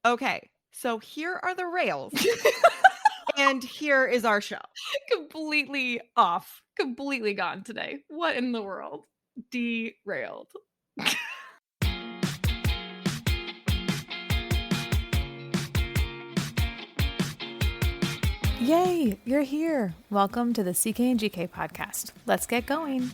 Okay, so here are the rails, and here is our show. Completely off. Completely gone today. What in the world? Derailed. Yay, you're here. Welcome to the CK and GK podcast. Let's get going.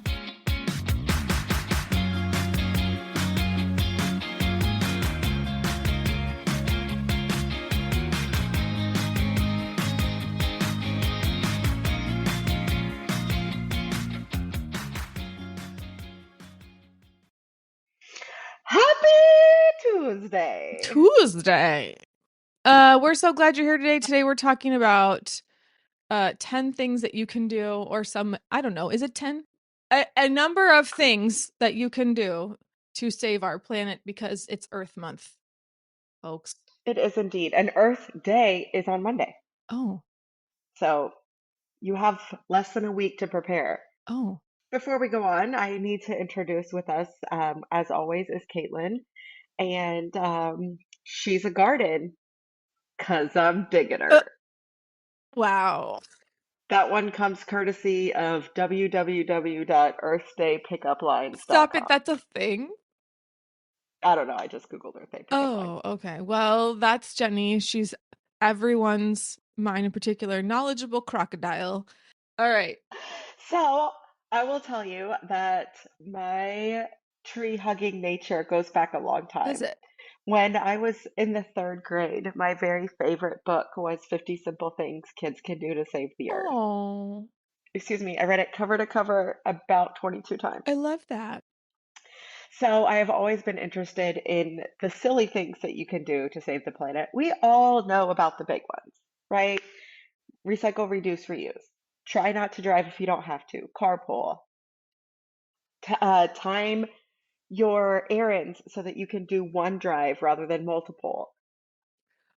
Happy Tuesday. Tuesday. We're so glad you're here today. Today we're talking about 10 things that you can do, or some, I don't know, is it 10? A number of things that you can do to save our planet because it's Earth Month, folks. It is indeed. And Earth Day is on Monday. Oh, So you have less than a week to prepare. oh. Before we go on, I need to introduce with us, as always, is Caitlin. And she's a garden because I'm digging Uh, her. wow. That one comes courtesy of Stop it. www.earthdaypickuplines.com. That's a thing. I don't know. I just Googled Earth Day pickup lines. Oh, okay. Well, that's Jenny. She's everyone's, mine in particular, knowledgeable crocodile. All right. So I will tell you that my tree hugging nature goes back a long Does time. it? When I was in the third grade, my very favorite book was 50 Simple Things Kids Can Do to Save the Earth. Oh, Excuse me, I read it cover to cover about 22 times. I love that. So I have always been interested in the silly things that you can do to save the planet. We all know about the big ones, right? Recycle, reduce, reuse. Try not to drive if you don't have to. Carpool. Time your errands so that you can do one drive rather than multiple.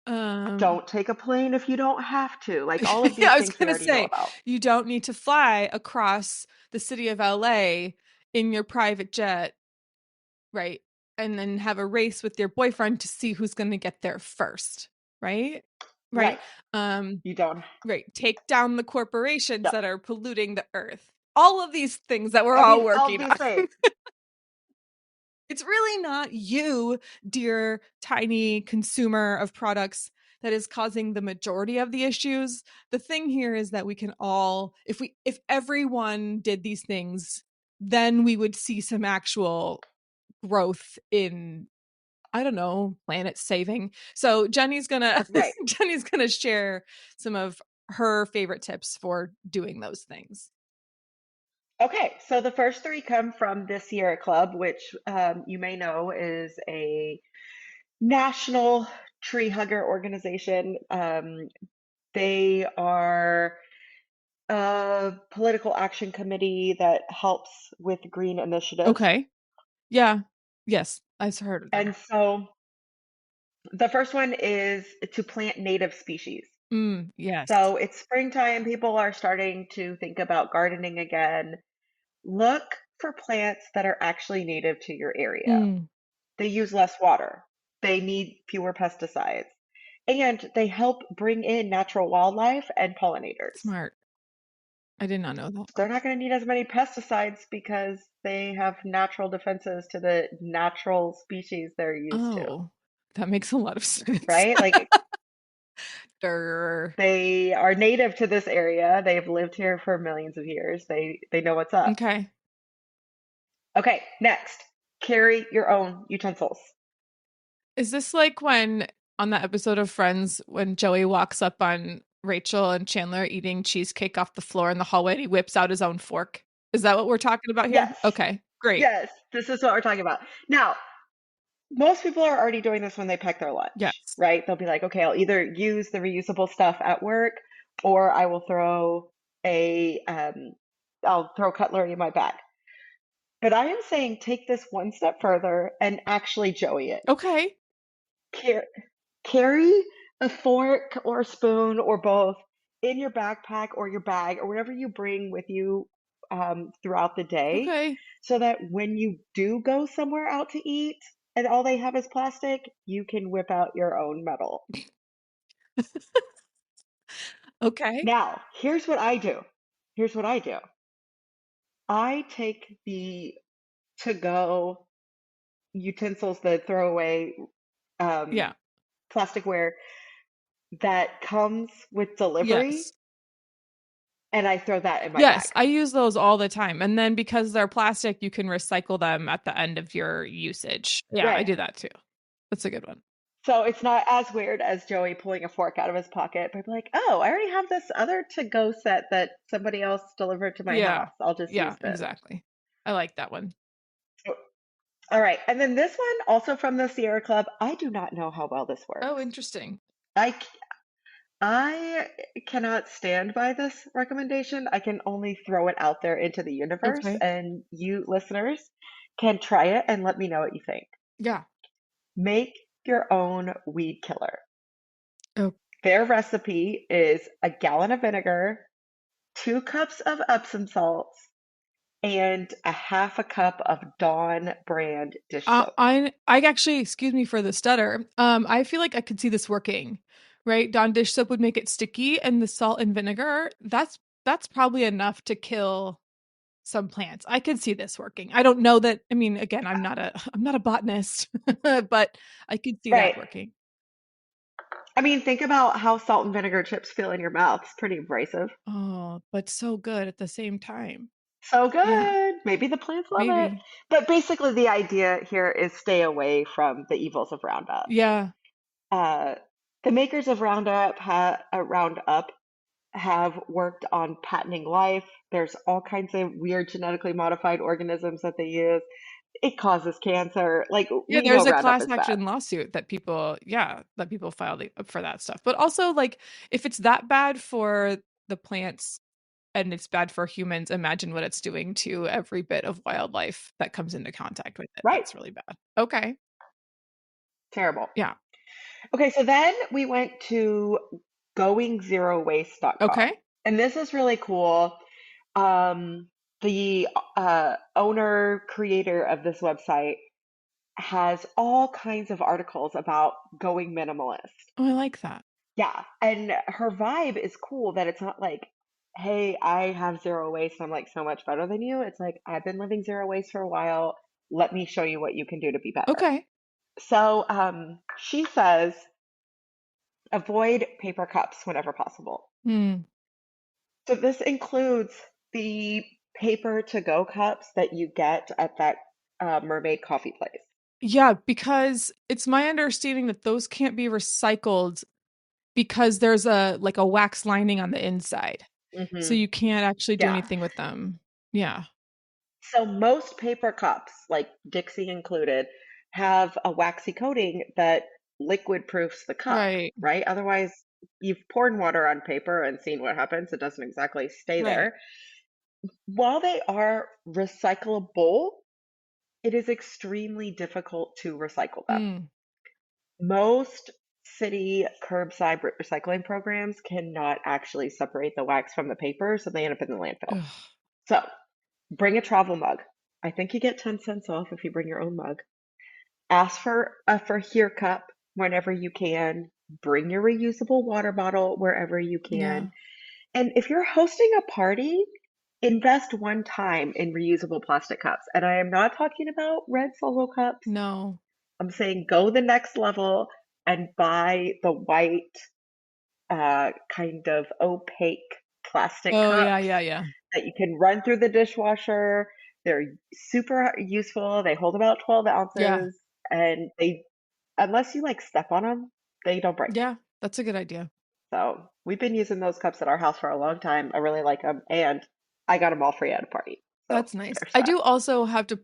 Um, Don't take a plane if you don't have to. Like all of yeah, these I was things we gonna already know say, about. you don't need to fly across the city of LA in your private jet, right? And then have a race with your boyfriend to see who's gonna get there first, right? Right. Right. Um, You don't. right. Take down the corporations Yep. that are polluting the earth. All of these things that we're I all mean, all working these on. things. It's really not you, dear tiny consumer of products, that is causing the majority of the issues. The thing here is that we can all, if everyone did these things, then we would see some actual growth in, I don't know, planet saving. So Jenny's gonna Right. Jenny's gonna share some of her favorite tips for doing those things. Okay. So the first three come from the Sierra Club, which you may know is a national tree hugger organization. They are a political action committee that helps with green initiatives. Okay. Yeah. Yes, I've heard of them. And so the first one is to plant native species. Yes. So it's springtime, people are starting to think about gardening again. Look for plants that are actually native to your area. Mm, They use less water, they need fewer pesticides, and they help bring in natural wildlife and pollinators. smart. I did not know that. They're not going to need as many pesticides because they have natural defenses to the natural species they're used to, Oh, that makes a lot of sense. right? Like Durr. they are native to this area. They've lived here for millions of years. They know what's up. Okay. Okay, next. Carry your own utensils. Is this like when on that episode of Friends when Joey walks up on Rachel and Chandler eating cheesecake off the floor in the hallway and he whips out his own fork? Is that what we're talking about here? Yes. Okay, great. Yes, this is what we're talking about. Now, most people are already doing this when they pack their lunch, Yes. right? They'll be like, okay, I'll either use the reusable stuff at work or I will I'll throw cutlery in my bag. But I am saying take this one step further and actually Joey it. Okay. Car- Carry a fork or a spoon or both in your backpack or your bag or whatever you bring with you throughout the day Okay. so that when you do go somewhere out to eat, and all they have is plastic, you can whip out your own metal. Okay. Now, here's what I do. Here's what I do. I take the to-go utensils, the throwaway Yeah. um, plasticware that comes with delivery, Yes. and I throw that in my bag. Yes, I use those all the time. And then because they're plastic, you can recycle them at the end of your usage. Yeah, I Right. do that too. That's a good one. So it's not as weird as Joey pulling a fork out of his pocket, but be like, oh, I already have this other to-go set that somebody else delivered to my Yeah. house. I'll just Yeah, use this. exactly. I like that one. So, all right. And then this one, also from the Sierra Club, I do not know how well this Oh, works. interesting. I, c- I cannot stand by this recommendation. I can only throw it out there into the universe, Okay. and you listeners can try it and let me know what you think. Yeah. Make your own weed killer. Oh, Their recipe is a gallon of vinegar, 2 cups of Epsom salts, and a half a cup of Dawn brand dish soap. I actually, excuse me for the stutter. I feel like I could see this working, right? Dawn dish soap would make it sticky, and the salt and vinegar, that's probably enough to kill some plants. I could see this working. I don't know that. I mean, again, I'm not a botanist, but I could see that Right. working. I mean, think about how salt and vinegar chips feel in your mouth. It's pretty abrasive. Oh, but so good at the same time. So Yeah, good. Maybe the plants love it. maybe. But basically, the idea here is stay away from the evils of Roundup. Yeah, Uh, the makers of Roundup have worked on patenting life. There's all kinds of weird genetically modified organisms that they use. It causes cancer. Like, yeah. we know There's a Roundup class is bad. action lawsuit that people filed for that stuff. But also, like, if it's that bad for the plants and it's bad for humans, imagine what it's doing to every bit of wildlife that comes into contact with it. Right. That's really bad. Okay. Terrible. Yeah. Okay, so then we went to goingzerowaste.com. Okay. And this is really cool. The owner creator of this website has all kinds of articles about going minimalist. Oh, I like that. Yeah, and her vibe is cool that it's not like, hey, I have zero waste, I'm like so much better than you. It's like, I've been living zero waste for a while. Let me show you what you can do to be better. Okay. So she says, avoid paper cups whenever possible. Hmm. So this includes the paper to go cups that you get at that mermaid coffee place. Yeah, because it's my understanding that those can't be recycled because there's a like a wax lining on the inside. So Hmm. you can't actually do Yeah. anything with them. Yeah. So most paper cups, like Dixie included, have a waxy coating that liquid proofs the cup, Right. right? Otherwise, you've poured water on paper and seen what happens. It doesn't exactly stay Right. there. While they are recyclable, it is extremely difficult to recycle them. Mm. Most city curbside recycling programs cannot actually separate the wax from the paper, so they end up in the landfill. Ugh. So bring a travel mug. I think you get 10 cents off if you bring your own mug. Ask for a for here cup whenever you can. Bring your reusable water bottle wherever you Yeah. can. And if you're hosting a party, invest one time in reusable plastic cups. And I am not talking about red solo cups. No. I'm saying go the next level and buy the white, kind of opaque plastic Oh, yeah, cups yeah, yeah. that you can run through the dishwasher. They're super useful. They hold about 12 Yeah. ounces, and unless you like step on them, they don't break. Yeah. That's a good idea. So we've been using those cups at our house for a long time. I really like them, and I got them all free at a party. So That's nice. there's I that. do also have to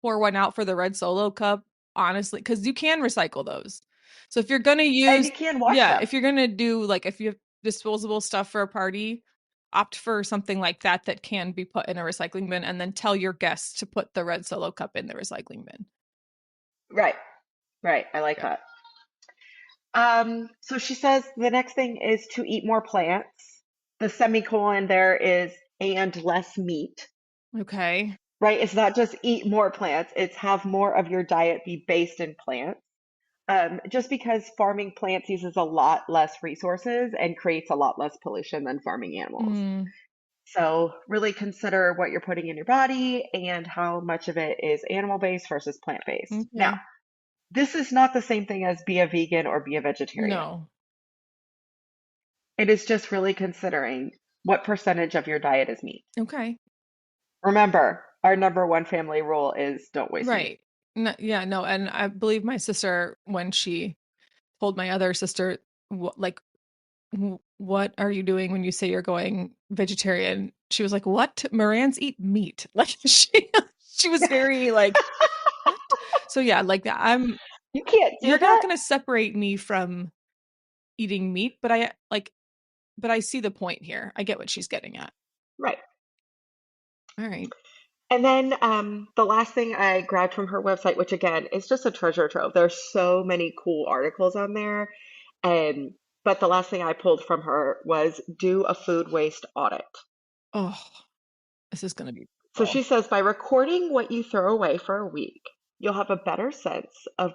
pour one out for the red solo cup, honestly, because you can recycle those. So if you're gonna And use, you can wash yeah, them. if you're gonna do like if you have disposable stuff for a party, opt for something like that that can be put in a recycling bin, and then tell your guests to put the red solo cup in the recycling bin. Right, right. I like Yeah. that. So she says the next thing is to eat more plants. The semicolon there is and less meat. Okay. right? It's not just eat more plants, it's have more of your diet be based in plants. Just because farming plants uses a lot less resources and creates a lot less pollution than farming animals. Mm, So, really consider what you're putting in your body and how much of it is animal based versus plant based. Now, okay. this is not the same thing as be a vegan or be a vegetarian. No. It is just really considering what percentage of your diet is meat. Okay. Remember, our number one family rule is don't waste meat. Right. No, yeah, no, and I believe my sister when she told my other sister like what are you doing when you say you're going vegetarian? She was like, "What? Morans eat meat." Like she was very like, "What?" So yeah, like You can't do you're not that. going to separate me from eating meat, but I see the point here. I get what she's getting at. Right. All right. And then the last thing I grabbed from her website, which again is just a treasure trove. There's so many cool articles on there. Um, but the last thing I pulled from her was do a food waste audit. Oh, this is going to be So cool. she says by recording what you throw away for a week, you'll have a better sense of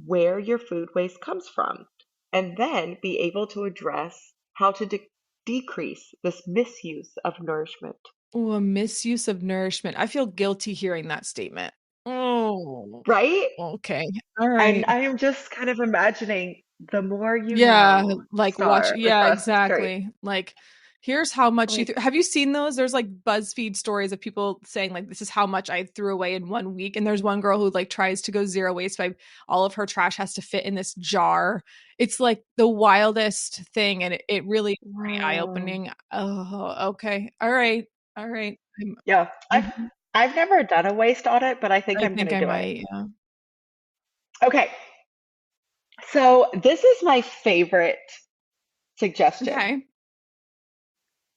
where your food waste comes from, and then be able to address how to decrease this misuse of nourishment. Oh, a misuse of nourishment. I feel guilty hearing that statement. Oh, Right? okay. All And right. I am just kind of imagining the more you Yeah, know, like watch star yeah, across the street. exactly. Like, here's how much you Like, have you seen those? There's like BuzzFeed stories of people saying like this is how much I threw away in 1 week. And there's one girl who like tries to go zero waste by all of her trash has to fit in this jar. It's like the wildest thing and it really is pretty whoa. eye-opening. Oh, okay. All right. All right. Yeah, Mhm. I've never done a waste audit, but I think I I'm think gonna I do it. might, yeah. Okay, so this is my favorite suggestion. Okay.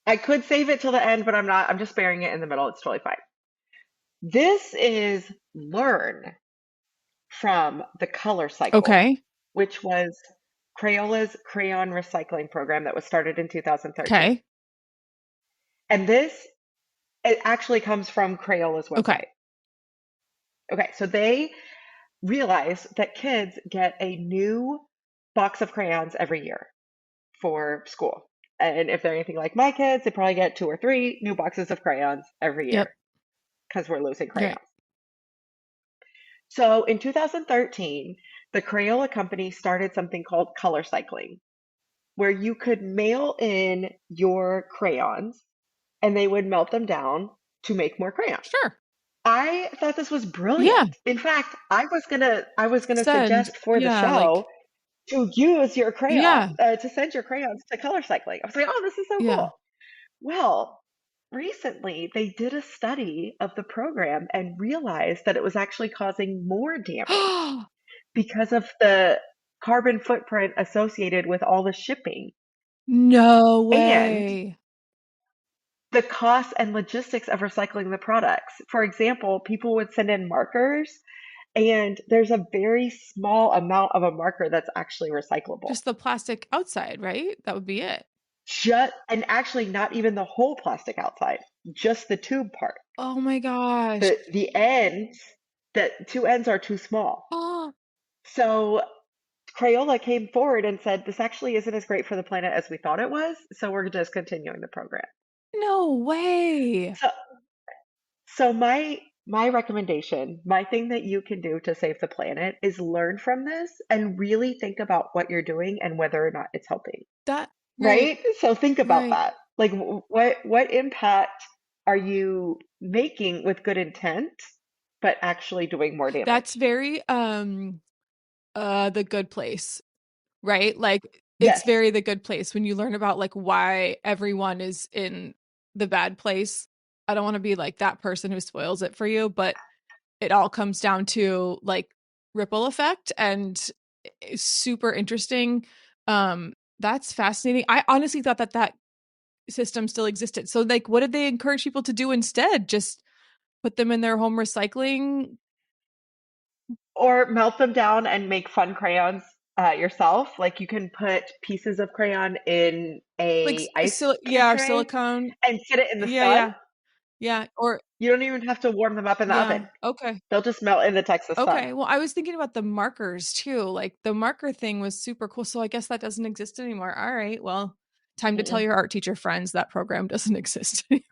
I could save it till the end, but I'm not. I'm just burying it in the middle. It's totally fine. This is learn from the color cycle, Okay. which was Crayola's crayon recycling program that was started in 2013. Okay. And it actually comes from Crayola's Okay. website. Okay, so they realize that kids get a new box of crayons every year for school. And if they're anything like my kids, they probably get 2 or 3 new boxes of crayons every Yep. year because we're losing Right. crayons. So in 2013, the Crayola company started something called color cycling, where you could mail in your crayons and they would melt them down to make more crayons. Sure. I thought this was Yeah. brilliant. In fact, I was gonna Send. suggest for the Yeah, like show to use your crayon, yeah. to send your crayons to color cycling. I was like, oh, this is so Yeah. cool. Well, recently they did a study of the program and realized that it was actually causing more damage because of the carbon footprint associated with all the shipping No and way. the cost and logistics of recycling the products. For example, people would send in markers, and there's a very small amount of a marker that's actually recyclable. Just the plastic outside, right? That would be it. And actually not even the whole plastic outside, just the tube part. Oh my gosh. The ends, the 2 ends are too small. Oh, So Crayola came forward and said, this actually isn't as great for the planet as we thought it was, so we're discontinuing the program. no way. So my recommendation, my thing that you can do to save the planet is learn from this and really think about what you're doing and whether or not it's helping. That right, Right? So think about right. that. Like what impact are you making with good intent, but actually doing more That's damage? very The Good Place, right? Like it's Yes. very The Good Place when you learn about like why everyone is in the bad place. I don't want to be like that person who spoils it for you, but it all comes down to like ripple effect and it's super interesting. That's fascinating. I honestly thought that that system still existed. So like what did they encourage people to do instead? Just put them in their home recycling Or melt them down and make fun crayons yourself. Like you can put pieces of crayon in like a ice yeah, cube or tray silicone. and sit it in the Yeah, sun. yeah. Yeah, or You don't even have to warm them up in the yeah, oven. okay. They'll just melt in the Texas sun. Okay, well, I was thinking about the markers too. Like the marker thing was super cool. So I guess that doesn't exist anymore. All right, well, time to tell Mm-mm. your art teacher friends that program doesn't exist anymore.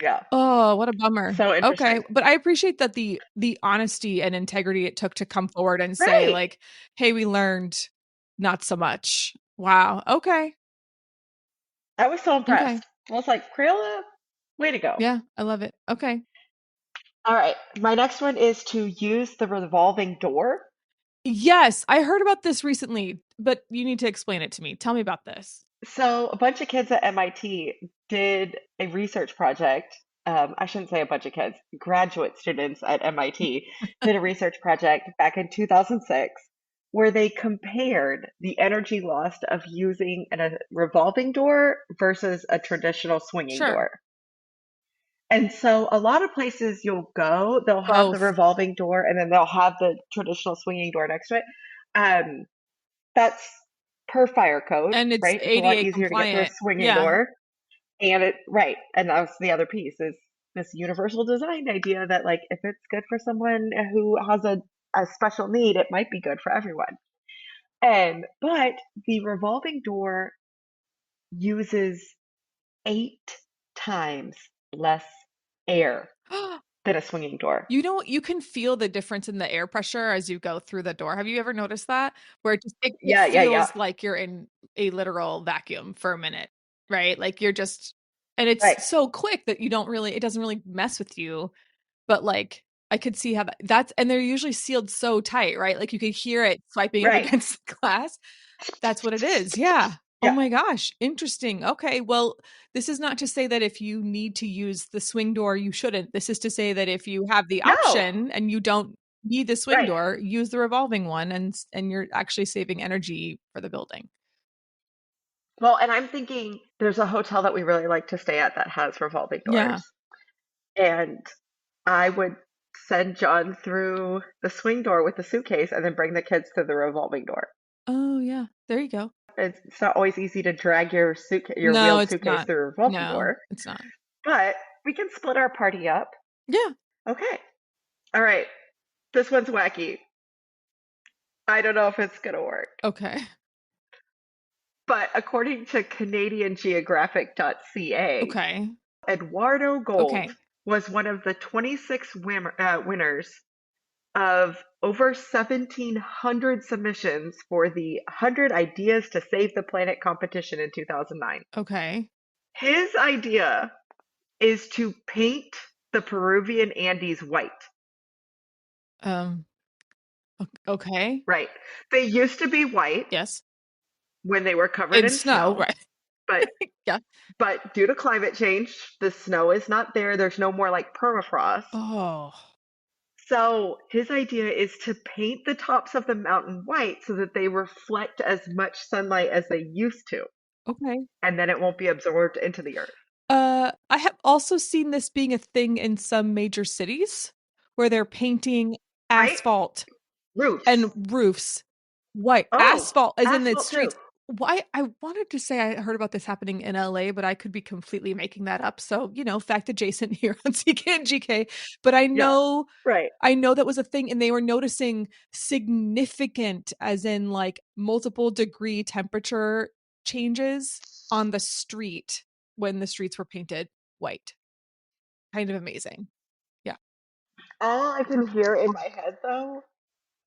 Yeah. Oh, what a bummer. So Okay, interesting. but I appreciate that the honesty and integrity it took to come forward and say Right. like, "Hey, we learned not so much." Wow. Okay. I was so Okay. impressed. I was like, Crayola, way to go. Yeah, I love it. Okay. All right. My next one is to use the revolving door. Yes, I heard about this recently, but you need to explain it to me. Tell me about this. So, a bunch of kids at MIT did a research project. I shouldn't say a bunch of kids, graduate students at MIT did a research project back in 2006 where they compared the energy lost of using a revolving door versus a traditional swinging Sure. door. And so, a lot of places you'll go, they'll have the Both. revolving door and then they'll have the traditional swinging door next to it. Um, that's per fire code, And it's right? It's a lot ADA easier to get through a compliant. swinging Yeah. door. And it, right. And that's the other piece is this universal design idea that like if it's good for someone who has a special need, it might be good for everyone. And but the revolving door uses 8 times less air than a swinging door. You know, you can feel the difference in the air pressure as you go through the door. Have you ever noticed that? Where it Yeah, yeah, yeah. feels like you're in a literal vacuum for a minute, right? Like you're just and it's Right, so quick that you don't really it doesn't really mess with you, but like I could see how that's and they're usually sealed so tight, right? Like you could hear it swiping up right. against the glass. That's what it is. Yeah. Oh Yeah. my gosh. Interesting. Okay. Well, this is not to say that if you need to use the swing door, you shouldn't. This is to say that if you have the No. option and you don't need the swing Right. door, use the revolving one and you're actually saving energy for the building. Well, and I'm thinking there's a hotel that we really like to stay at that has revolving Yeah. doors. And I would send John through the swing door with the suitcase and then bring the kids to the revolving door. Oh, yeah. There you go. It's not always easy to drag your your No, wheeled it's suitcase not. through a revolving No, door, it's not. but we can split our party up. Yeah. Okay. All right. This one's wacky. I don't know if it's going to work. Okay. But according to CanadianGeographic.ca, Okay. Eduardo Gold Okay. was one of the 26 winners of over 1,700 submissions for the 100 Ideas to Save the Planet competition in 2009. Okay. His idea is to paint the Peruvian Andes white. Um okay. Right. They used to be white Yes. when they were covered In in snow, snow, right. but Yeah. due to climate change, the snow is not there. There's no more like permafrost. Oh. So his idea is to paint the tops of the mountain white so that they reflect as much sunlight as they used to, Okay. and then it won't be absorbed into the earth. I have also seen this being a thing in some major cities where they're painting Right? asphalt Roofs. and roofs white. Oh, Asphalt as in the asphalt too. streets. Why I wanted to say I heard about this happening in LA, but I could be completely making that up. So, fact adjacent here on CK and GK. But Yeah. Right. I know that was a thing, and they were noticing significant, as in like multiple degree temperature changes on the street when the streets were painted white. Kind of amazing. Yeah. All I can hear in my head though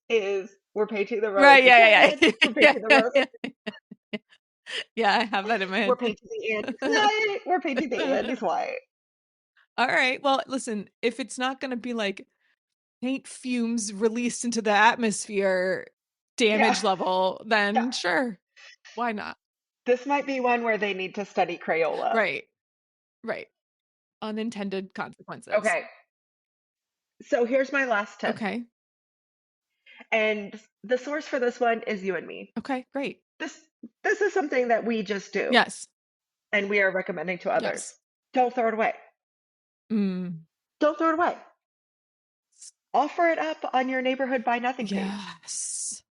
is we're painting the roads Right. Yeah. again. Yeah. We're Yeah. painting the Yeah. roads. Yeah. Yeah. I have that in my We're head painting the Andes white. We're painting the too. Andes white. All right. Well, listen, if it's not going to be like paint fumes released into the atmosphere Yeah. damage level, Yeah. then sure. Why not? This might be one where they need to study Crayola. Right. Right. Unintended consequences. Okay. So here's my last tip. Okay. And the source for this one is you and me. Okay. Great. This this is something that we just do Yes. and we are recommending to others. Yes. Don't throw it away. Mm. Don't throw it away. Offer it up on your neighborhood buy nothing page. Yes.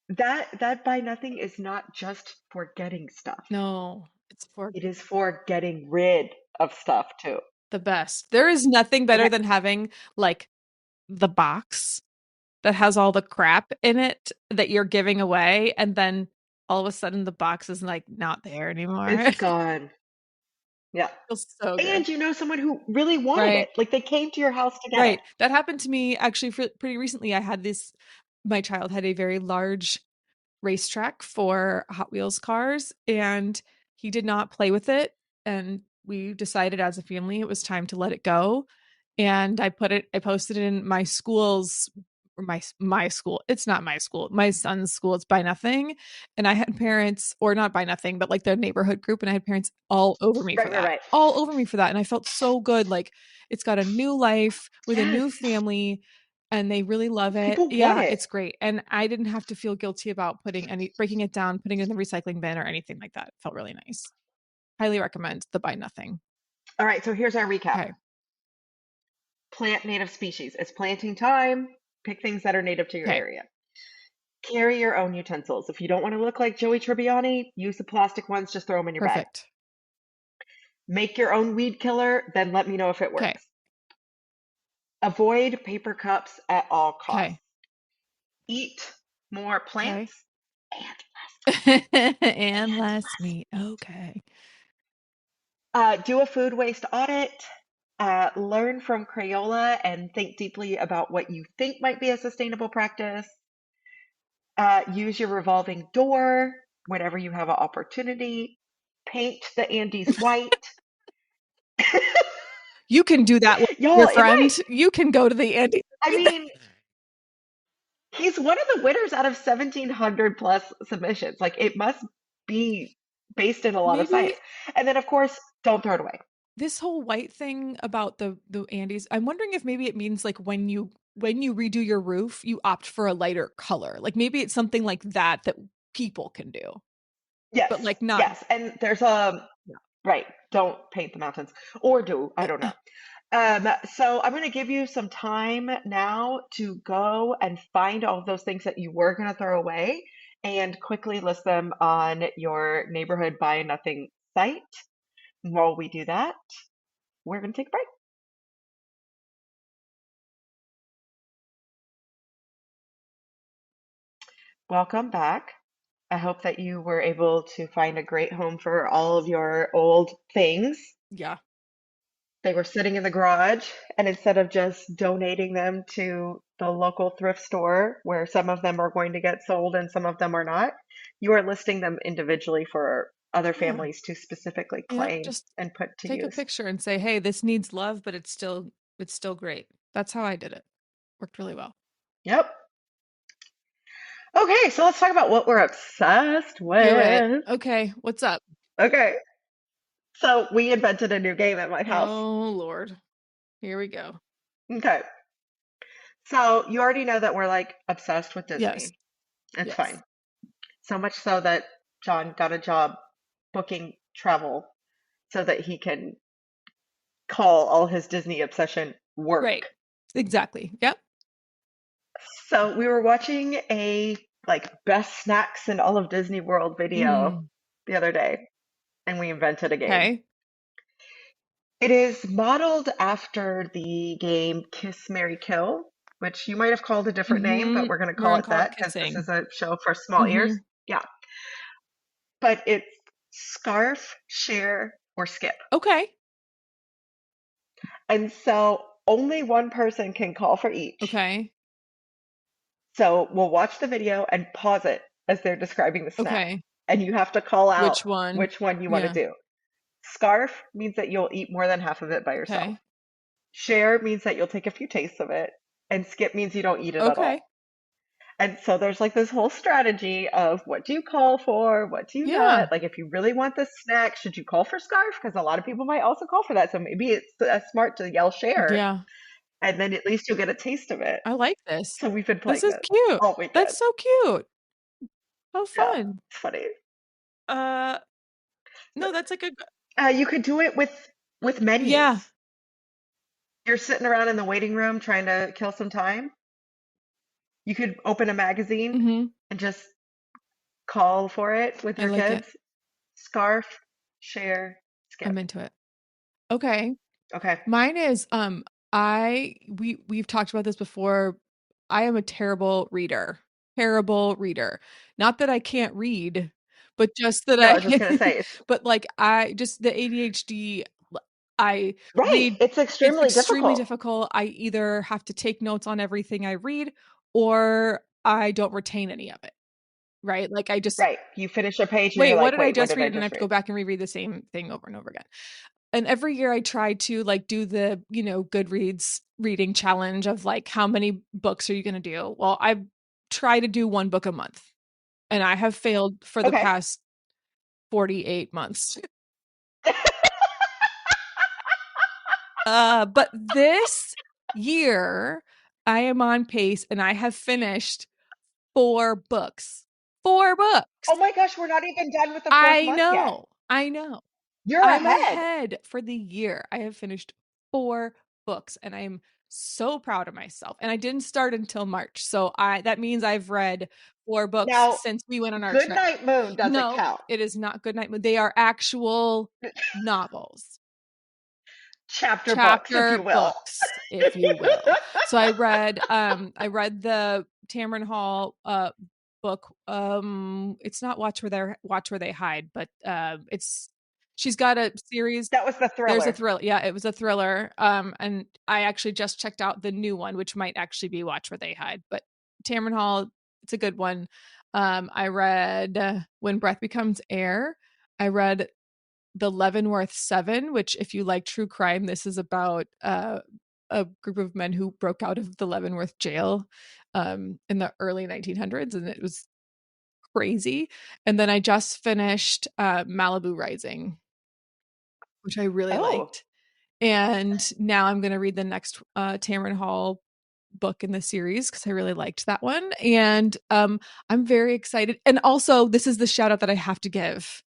That buy nothing is not just for getting stuff. No, it's for It is for getting rid of stuff too. The best. There is nothing better Okay. than having like the box that has all the crap in it that you're giving away, and then all of a sudden the box is like not there anymore. It's It gone. Yeah. feels so good. And you know someone who really wanted Right. it. Like they came to your house to get it. Right. That happened to me actually for pretty recently. I had this My child had a very large racetrack for Hot Wheels cars, and he did not play with it. And we decided as a family it was time to let it go. And I posted it in my school's or my school. It's not my school, my son's school. It's Buy Nothing. And I had parents, or not Buy Nothing, but like the neighborhood group. And I had parents all over me for Right, right, that, right. all over me for that. And I felt so good. Like it's got a new life with a Yes. new family and they really love it. People want Yeah, it. it's great. And I didn't have to feel guilty about breaking it down, putting it in the recycling bin or anything like that. It felt really nice. Highly recommend the Buy Nothing. All right, so here's our recap. Okay. Plant native species. It's planting time. Pick things that are native to your Okay. area. Carry your own utensils. If you don't want to look like Joey Tribbiani, use the plastic ones, just throw them in your bag. Perfect. Make your own weed killer, then let me know if it Okay. works. Avoid paper cups at all costs. Okay. Eat more Okay. plants and And and less less. meat. Okay. Do a food waste audit. Learn from Crayola and think deeply about what you think might be a sustainable practice. Use your revolving door whenever you have an opportunity. Paint the Andes white. You can do that with Y'all, your it might, friend. You can go to the Andy. I mean, he's one of the winners out of 1,700 plus submissions. Like, it must be based in a lot of Maybe science. And then, of course, don't throw it away. this whole white thing about the Andes, I'm wondering if maybe it means like when you redo your roof, you opt for a lighter color. Like maybe it's something like that that people can do, Yes, but like not. yes. And there's a, Yeah. right, don't paint the mountains. Or do, I don't know. So I'm going to give you some time now to go and find all of those things that you were going to throw away and quickly list them on your neighborhood buy nothing site. While we do that, we're going to take a break. Welcome back. I hope that you were able to find a great home for all of your old things. Yeah. They were sitting in the garage, and instead of just donating them to the local thrift store, where some of them are going to get sold and some of them are not, you are listing them individually for other Yeah. families to specifically Yep. claim Just and put to take a use. picture and say, "Hey, this needs love, but it's still great." That's how I did it. Worked really well. Yep. Okay, so let's talk about what we're obsessed Do it. with. Okay, what's up? Okay, so we invented a new game at my house. Oh Lord. Here we go. Okay, so you already know that we're like obsessed with Yes. Disney. It's Yes. fine. So much so that John got a job booking travel so that he can call all his Disney obsession Right. work. Exactly. Yep. So we were watching a like best snacks in all of Disney World video Mm. the other day, and we invented a game. Okay. It is modeled after the game Kiss, Mary, Kill, which you might have called a different name, but Mm-hmm. we're going to We're call gonna it call it that because this kissing. is a show for small ears. Mm-hmm. Yeah. But it's scarf, share, or skip. Okay. And so only one person can call for each. Okay. So we'll watch the video and pause it as they're describing the snack. Okay. And you have to call out Which one? which one you want to Yeah. do. Scarf means that you'll eat more than half of it by yourself. Okay. Share means that you'll take a few tastes of it. And skip means you don't eat it at all. Okay. And so there's like this whole strategy of what do you call for, what do you Yeah. not? Like if you really want this snack, should you call for scarf? Because a lot of people might also call for that. So maybe it's smart to yell share, Yeah. and then at least you'll get a taste of it. I like this. So we've been This playing is this cute. all weekend. That's so cute. How Yeah, fun. it's funny. Uh So, no, that's like a you could do it with menus. yeah. You're sitting around in the waiting room trying to kill some time. You could open a magazine Mm-hmm. and just call for it with I your like it. kids. Scarf, share, skip. I'm into it. Okay. Okay. Mine is we've talked about this before. I am a terrible reader. Terrible reader. Not that I can't read, but just that No, I was just gonna say it's but like I just the ADHD I right. read It's it's extremely extremely difficult. difficult. I either have to take notes on everything I read or I don't retain any of it, right? Like I just Right. You finish a page and wait, you're what like, did I wait, what just did I read? And I just have to go read? back and reread the same thing over and over again. And every year I try to like do the, Goodreads reading challenge of like, how many books are you going to do? Well, I try to do one book a month and I have failed for the Okay. past 48 months. But this year I am on pace and I have finished 4 books. 4 books. Oh my gosh, we're not even done with the fourth I month yet. know. I know. You're I'm ahead. ahead for the year. I have finished 4 books and I am so proud of myself. And I didn't start until March. So I that means I've read 4 books Now, since we went on our trip. Goodnight Moon doesn't No, count. it is not Goodnight Moon. They are actual novels. Chapter books, if Chapter you will. books, if you will. So I read the Tamron Hall book. It's not Watch Where They Hide, but it's she's got a series. That was the There's a thriller. thriller. Yeah, it was a thriller. And I actually just checked out the new one, which might actually be Watch Where They Hide. But Tamron Hall, it's a good one. I read When Breath Becomes Air. I read The Leavenworth Seven, which, if you like true crime, this is about a group of men who broke out of the Leavenworth jail in the early 1900s, and it was crazy. And then I just finished Malibu Rising, which I really Oh, liked. And now I'm going to read the next Tamron Hall book in the series because I really liked that one. And I'm very excited. And also, this is the shout out that I have to give.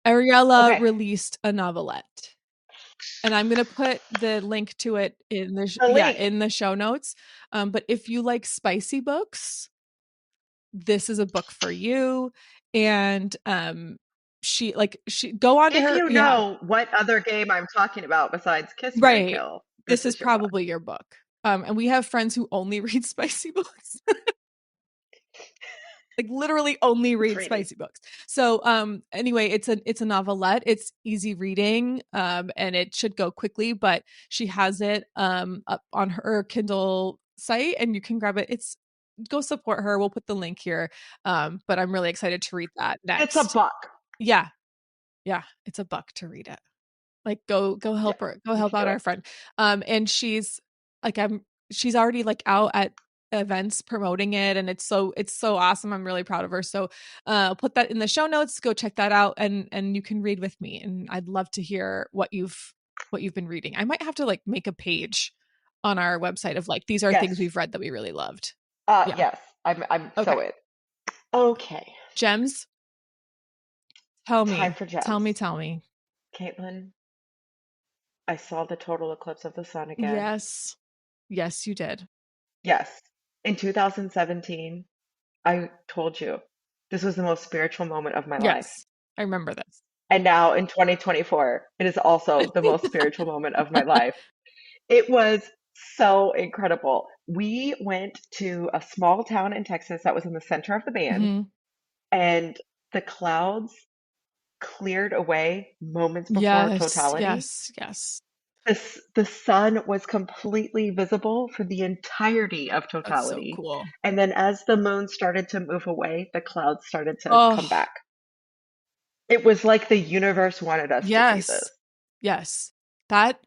Ariella okay. released a novelette. And I'm gonna put the link to it in The link. in the show notes. But if you like spicy books, this is a book for you. And she go on to If her, you yeah, know what other game I'm talking about besides Kiss, Mary, right. Kill, This this is is your book. probably your book. And we have friends who only read spicy books. Like literally only It's read reading. spicy books. So anyway, it's a novelette. It's easy reading and it should go quickly, but she has it up on her Kindle site and you can grab it. It's Go support her. We'll put the link here. But I'm really excited to read that It's a next. book. Yeah. Yeah, it's a buck to read it. Like go Yeah, help her. Go you help can do out it. our friend. And she's already like out at events promoting it and it's so awesome. I'm really proud of her. So I'll put that in the show notes. Go check that out and you can read with me. And I'd love to hear what you've been reading. I might have to like make a page on our website of like these are Yes. things we've read that we really loved. Yeah. Yes. I'm Okay. so in. Okay. Gems, tell Time me. for Tell me, gems. tell me. Caitlin, I saw the total eclipse of the sun again. Yes. Yes, you did. Yes. In 2017, I told you this was the most spiritual moment of my life. Yes. I remember this. And now in 2024, it is also the most spiritual moment of my life. It was so incredible. We went to a small town in Texas that was in the center of the band, Mhm. and the clouds cleared away moments before Yes, totality. yes, yes. The sun was completely visible for the entirety of That's so totality. cool. And then as the moon started to move away, the clouds started to come Oh, back. It was like the universe wanted us to see this. yes. Yes. That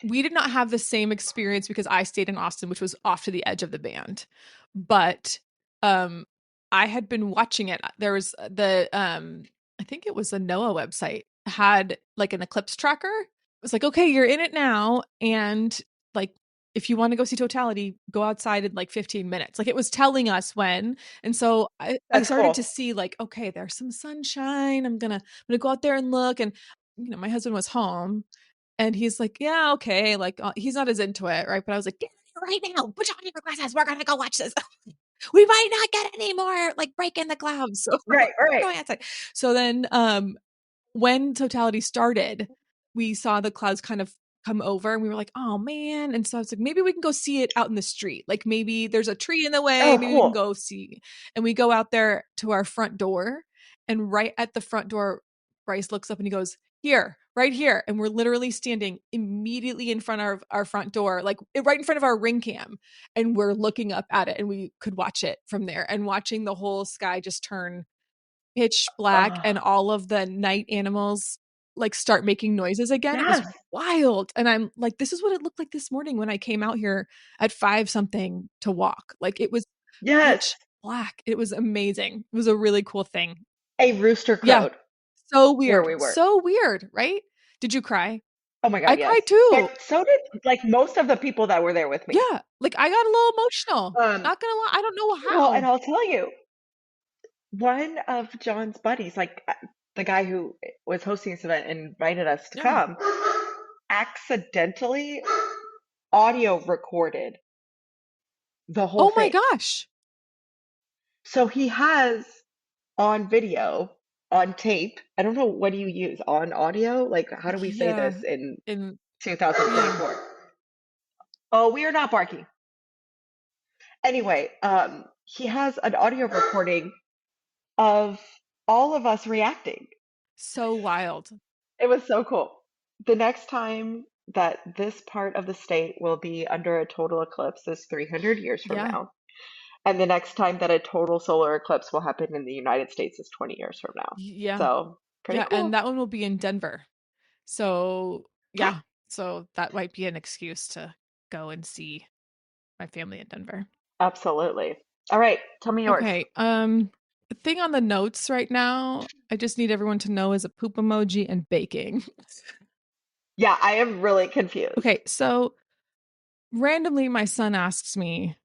we did not have the same experience because I stayed in Austin, which was off to the edge of the band. But um I had been watching it. There was I think it was the NOAA website had like an eclipse tracker. It was like, okay, you're in it now and like if you want to go see totality, go outside in like 15 minutes. Like it was telling us when. And so I That's started cool. to see like, okay, there's some sunshine. I'm gonna go out there and look. And my husband was home and he's like, yeah, okay. Like, he's not as into it, right? But I was like, get in here right now. Put on your glasses. We're going to go watch this. We might not get any more like break in the clouds. So Right, we're right. going outside. So then when totality started, we saw the clouds kind of come over, and we were like, oh man. And so I was like, maybe we can go see it out in the street. Like maybe there's a tree in the way. Oh, Maybe we can cool. go see. And we go out there to our front door, and right at the front door, Bryce looks up and he goes, here, right here. And we're literally standing immediately in front of our front door, like right in front of our ring cam. And we're looking up at it, and we could watch it from there, and watching the whole sky just turn pitch black Oh, and all of the night animals like start making noises again. It was yes. wild. And I'm like, this is what it looked like this morning when I came out here at 5 something to walk. Like it was Yes. pitch black. It was amazing. It was a really cool thing. A rooster Yeah. crowed So where weird. we were. So weird, right? Did you cry? Oh my I God, yes. cried too. But so did like most of the people that were there with me. Yeah. Like I got a little emotional. Um, Not gonna lie. I don't know well, and how. I'll tell you, one of John's buddies, like the guy who was hosting this event, invited us to Yeah. come, accidentally audio recorded the whole Oh my thing. gosh. So he has on video, on tape. I don't know, what do you use? On audio? Like, how do we say Yeah. this in And 2024? Oh, we are not barking. Anyway, he has an audio recording of all of us reacting. so wild. It was so cool. The next time that this part of the state will be under a total eclipse is 300 years from Yeah. now. And the next time that a total solar eclipse will happen in the United States is 20 years from now. Yeah. So, pretty Yeah. cool. And that one will be in Denver. So, yeah. So that might be an excuse to go and see my family in Denver. Absolutely. All right, tell me yours. Okay. The thing on the notes right now, I just need everyone to know is a poop emoji and baking. Yeah, I am really confused. Okay. So randomly, my son asks me,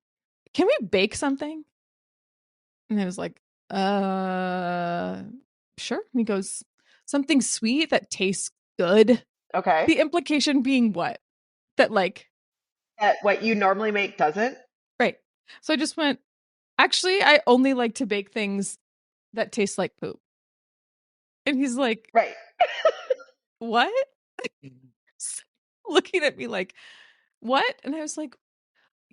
can we bake something? And I was like, sure. And he goes, something sweet that tastes good. Okay. The implication being what? That like, That what you normally make doesn't? right. So I just went, actually, I only like to bake things that taste like poop. And he's like, Right. what? Looking at me like, what? And I was like,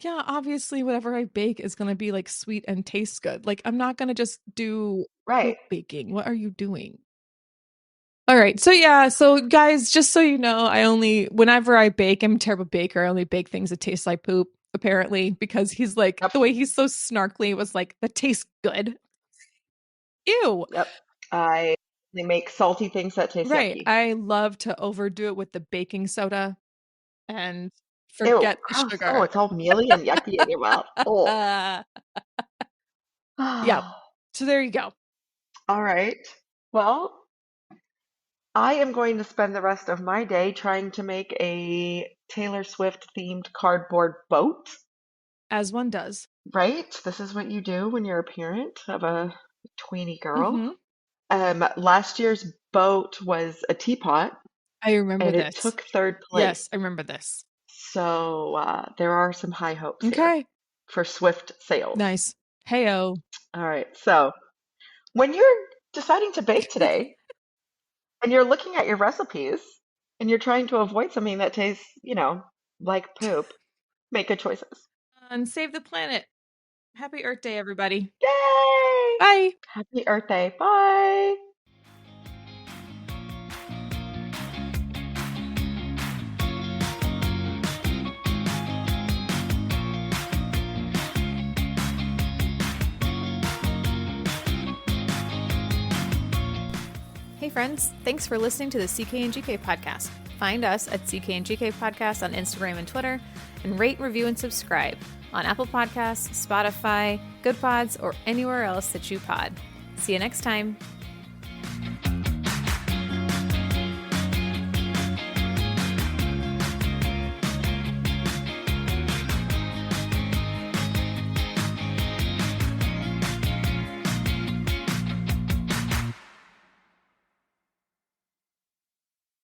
yeah, obviously whatever I bake is going to be like sweet and taste good. Like I'm not going to just do Right. poop baking. What are you doing? All right. So yeah, so guys, just so you know, whenever I bake, I'm a terrible baker. I only bake things that taste like poop, apparently, because he's like, Yep. the way he's so snarkly was like, that tastes good. Ew. Yep. They make salty things that taste Right. yucky. I love to overdo it with the baking soda and Ew, forget the gross. sugar. Oh, it's all mealy and yucky in your mouth. Oh. Yeah. So there you go. All right. Well, I am going to spend the rest of my day trying to make a Taylor Swift themed cardboard boat. As one does. Right? This is what you do when you're a parent of a tweeny girl. Mm-hmm. Last year's boat was a teapot, I remember and this. it took third place. Yes, I remember this. So there are some high hopes here Okay. for Swift sales. Nice. Heyo. All right. So when you're deciding to bake today and you're looking at your recipes and you're trying to avoid something that tastes, like poop, make good choices. And save the planet. Happy Earth Day, everybody. Yay! Bye. Happy Earth Day. Bye. Hey friends, thanks for listening to the CK and GK podcast. Find us at CK and GK podcast on Instagram and Twitter, and rate, review, and subscribe on Apple Podcasts, Spotify, Good Pods, or anywhere else that you pod. See you next time.